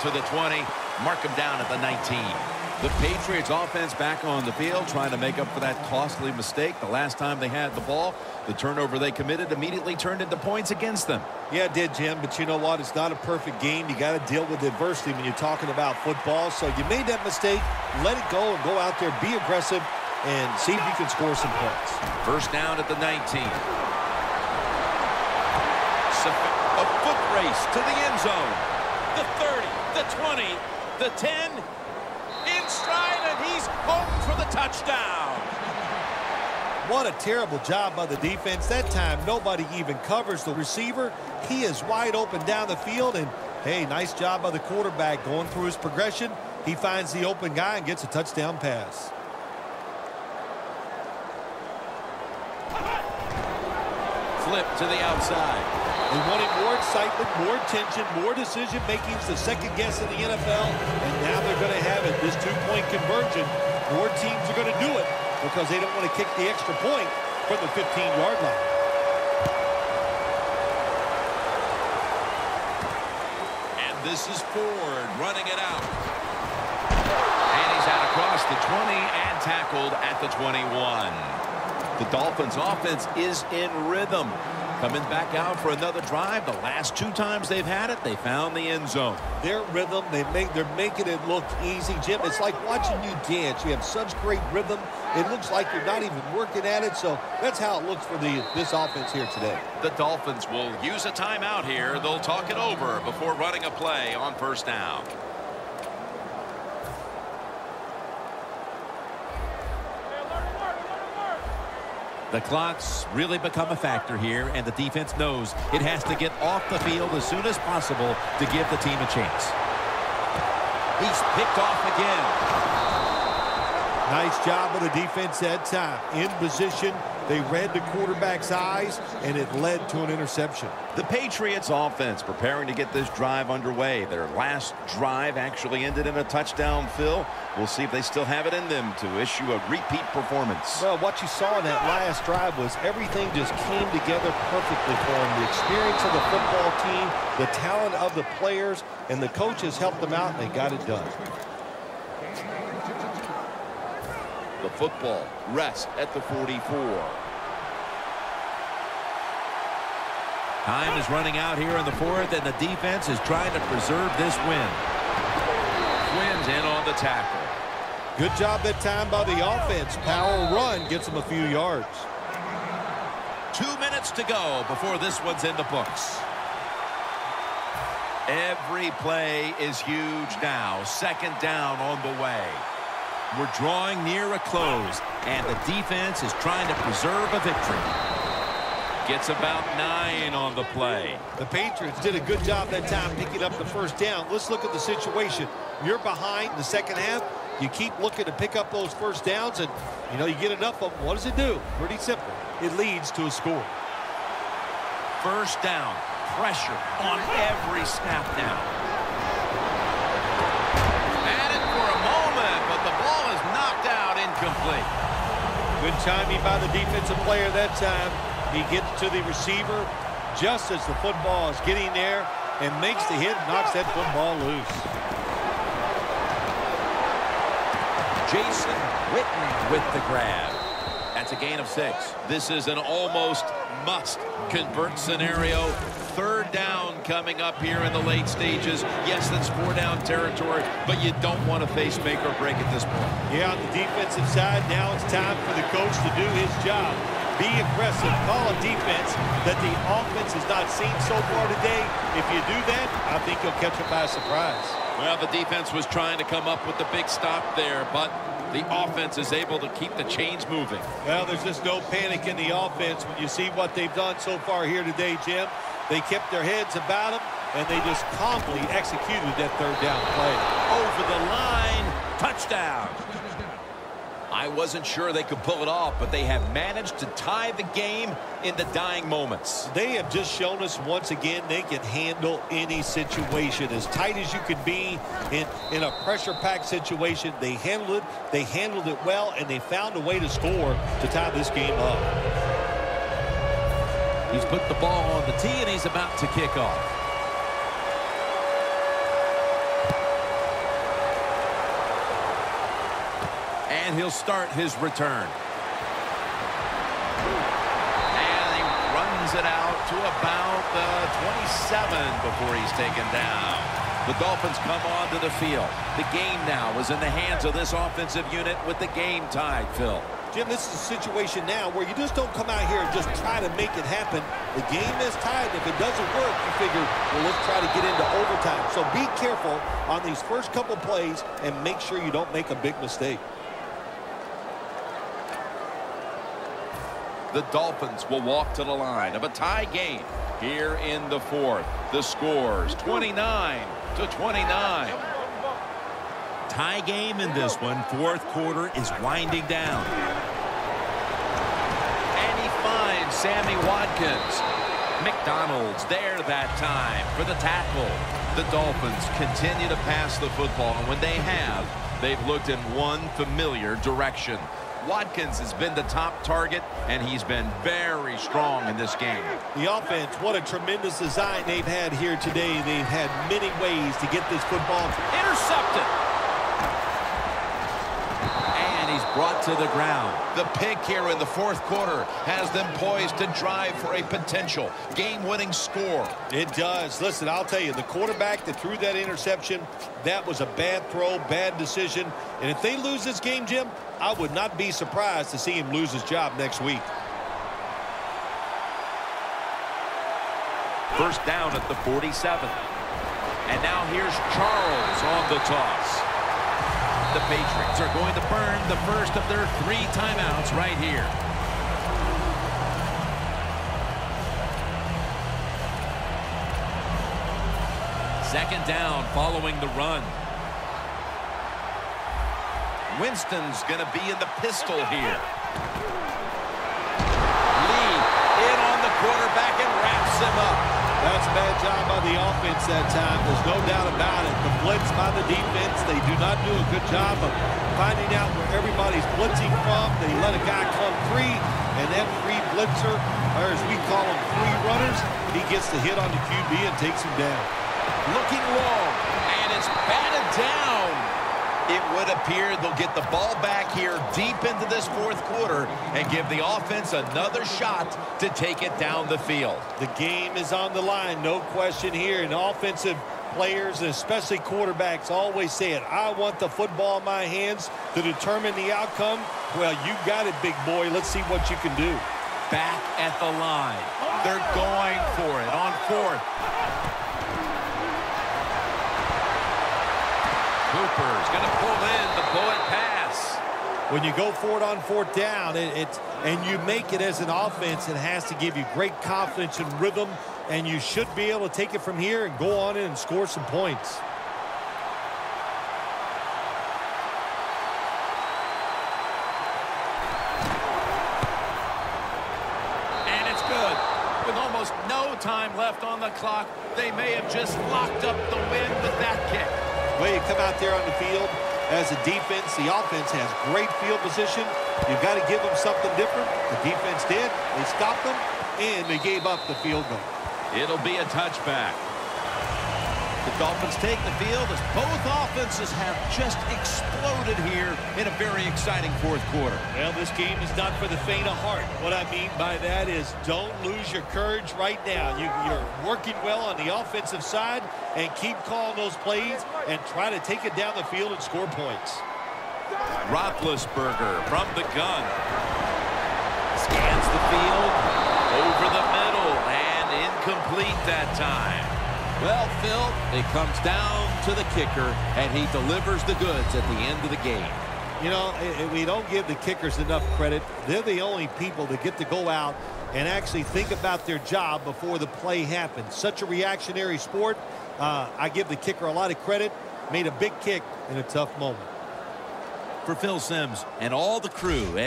to the 20. Mark him down at the 19. The Patriots offense back on the field trying to make up for that costly mistake. The last time they had the ball, the turnover they committed immediately turned into points against them. Yeah, it did, Jim, but you know what? It's not a perfect game. You got to deal with adversity when you're talking about football. So you made that mistake, let it go, and go out there, be aggressive, and see if you can score some points. First down at the 19. A foot race to the end zone. The 30, the 20, the 10. In stride, and he's home for the touchdown. What a terrible job by the defense. That time, nobody even covers the receiver. He is wide open down the field, and, hey, nice job by the quarterback going through his progression. He finds the open guy and gets a touchdown pass. Flip to the outside. They wanted more excitement, more tension, more decision-making, the second guess in the NFL, and now they're going to have it. This two-point conversion, more teams are going to do it because they don't want to kick the extra point from the 15-yard line. And this is Ford running it out. And he's out across the 20 and tackled at the 21. The Dolphins offense is in rhythm. Coming back out for another drive. The last two times they've had it, they found the end zone. Their rhythm, they're making it look easy, Jim. It's like watching you dance. You have such great rhythm. It looks like you're not even working at it. So that's how it looks for this offense here today. The Dolphins will use a timeout here. They'll talk it over before running a play on first down. The clock's really become a factor here, and the defense knows it has to get off the field as soon as possible to give the team a chance. He's picked off again. Nice job of the defense that time. In position, they read the quarterback's eyes, and it led to an interception. The Patriots offense preparing to get this drive underway. Their last drive actually ended in a touchdown, Phil. We'll see if they still have it in them to issue a repeat performance. Well, what you saw in that last drive was everything just came together perfectly for them. The experience of the football team, the talent of the players, and the coaches helped them out, and they got it done. The football rests at the 44. Time is running out here in the fourth, and the defense is trying to preserve this win. Quinn's in on the tackle. Good job that time by the offense. Power run gets them a few yards. 2 minutes to go before this one's in the books. Every play is huge now. Second down on the way. We're drawing near a close, and the defense is trying to preserve a victory. Gets about 9 on the play. The Patriots did a good job that time picking up the first down. Let's look at the situation. You're behind in the second half. You keep looking to pick up those first downs, and, you know, you get enough of them. What does it do? Pretty simple. It leads to a score. First down. Pressure on every snap now. At it for a moment, but the ball is knocked out incomplete. Good timing by the defensive player that time. He gets to the receiver just as the football is getting there and makes the hit, knocks that football loose. Jason Witten with the grab. That's a gain of 6. This is an almost must-convert scenario. Third down coming up here in the late stages. Yes, that's 4-down territory, but you don't want to face make or break at this point. Yeah, on the defensive side, now it's time for the coach to do his job. Be aggressive, call a defense that the offense has not seen so far today. If you do that, I think you'll catch them by surprise. Well, the defense was trying to come up with the big stop there, but the offense is able to keep the chains moving. Well, there's just no panic in the offense when you see what they've done so far here today, Jim. They kept their heads about them, and they just calmly executed that third down play. Over the line, touchdown. I wasn't sure they could pull it off, but they have managed to tie the game in the dying moments. They have just shown us once again they can handle any situation. As tight as you can be in a pressure-packed situation, they handled it well, and they found a way to score to tie this game up. He's put the ball on the tee, and he's about to kick off. And he'll start his return. And he runs it out to about the 27 before he's taken down. The Dolphins come onto the field. The game now is in the hands of this offensive unit with the game tied, Phil. Jim, this is a situation now where you just don't come out here and just try to make it happen. The game is tied. If it doesn't work, you figure, well, let's try to get into overtime. So be careful on these first couple plays and make sure you don't make a big mistake. The Dolphins will walk to the line of a tie game here in the fourth. The score's 29-29. Tie game in this one. Fourth quarter is winding down. And he finds Sammy Watkins. McDonald's there that time for the tackle. The Dolphins continue to pass the football, and when they have, they've looked in one familiar direction. Watkins has been the top target, and he's been very strong in this game. The offense, what a tremendous design they've had here today. They've had many ways to get this football. Intercepted. And he's brought to the ground. The pick here in the fourth quarter has them poised to drive for a potential game-winning score. It does. Listen, I'll tell you, the quarterback that threw that interception, that was a bad throw, bad decision. And if they lose this game, Jim, I would not be surprised to see him lose his job next week. First down at the 47. And now here's Charles on the toss. The Patriots are going to burn the first of their 3 timeouts right here. Second down following the run. Winston's going to be in the pistol here. Lee in on the quarterback and wraps him up. That's a bad job by the offense that time. There's no doubt about it. The blitz by the defense, they do not do a good job of finding out where everybody's blitzing from. They let a guy come free, and that free blitzer, or as we call them, free runners, he gets the hit on the QB and takes him down. Looking long, and it's batted down. It would appear they'll get the ball back here deep into this fourth quarter and give the offense another shot to take it down the field. The game is on the line, no question here. And offensive players, and especially quarterbacks, always say it. I want the football in my hands to determine the outcome. Well, you got it, big boy. Let's see what you can do. Back at the line. They're going for it on fourth. Cooper's going to pull in the bullet pass. When you go for it on fourth down, and you make it as an offense, it has to give you great confidence and rhythm, and you should be able to take it from here and go on in and score some points. And it's good. With almost no time left on the clock, they may have just locked up the win with that kick. Well, you come out there on the field as a defense. The offense has great field position. You've got to give them something different. The defense did. They stopped them, and they gave up the field goal. It'll be a touchback. The Dolphins take the field as both offenses have just exploded here in a very exciting fourth quarter. Well, this game is not for the faint of heart. What I mean by that is don't lose your courage right now. You're working well on the offensive side, and keep calling those plays and try to take it down the field and score points. Roethlisberger from the gun. Scans the field. Over the middle. And incomplete that time. Well, Phil, it comes down to the kicker, and he delivers the goods at the end of the game. You know, we don't give the kickers enough credit. They're the only people that get to go out and actually think about their job before the play happens. Such a reactionary sport. I give the kicker a lot of credit. Made a big kick in a tough moment. For Phil Simms and all the crew.